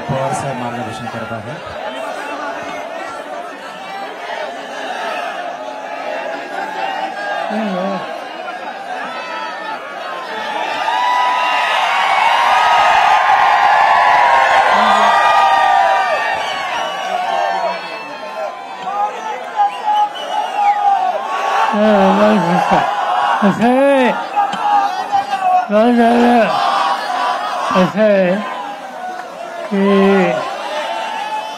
पवार साहेब मार्गदर्शन करत आहेत.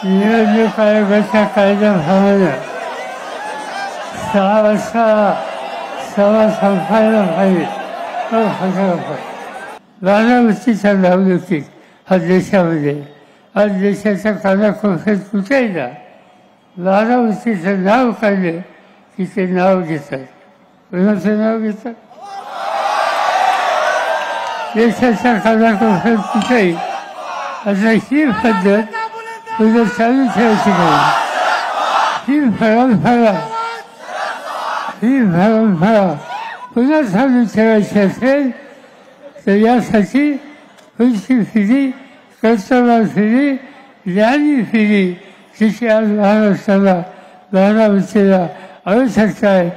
निवडणूक आयोगाच्या कायद्याप्रमाणे 6 वाजता सभा संपायला पाहिजे. राणावस्तीचा नावलौकिक हा देशामध्ये आज देशाच्या कानाकोपऱ्यात कुठेही ना राणावस्तीचं नाव काढलं की ते नाव घेतात. कोणाचं नाव घेतात? देशाच्या कानाकोपऱ्यात कुठेही. आता ही पद्धत पुढे चालू ठेवायची नाही. ही परंपरा पुन्हा चालू ठेवायची असेल तर यासाठी पुढची पिढी, कर्तव्य पिढी, ज्ञानी पिढी तिची आज महाराष्ट्राला राणावस्तीला आवश्यकता आहे.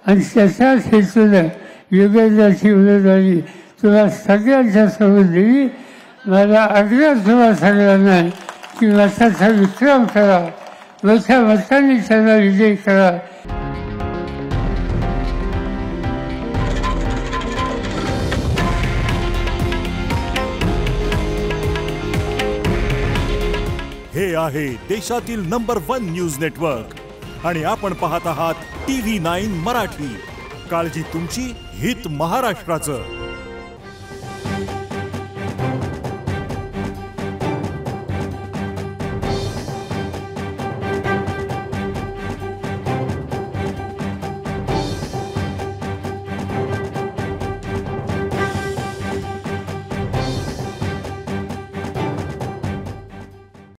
आणि त्याच्याच हेतूनं योगेंद्राची उमेदवारी तुला सगळ्यांच्या समोर दिली. मला आग्रह तुम्हाला सगळ्यांना की मताचा विक्रम करा, मोठ्या मतांनी त्यांना विजयी करा. हे आहे देशातील नंबर 1 न्यूज नेटवर्क आणि आपण पाहत आहात TV9 मराठी. काळजी तुमची, हित महाराष्ट्राचं.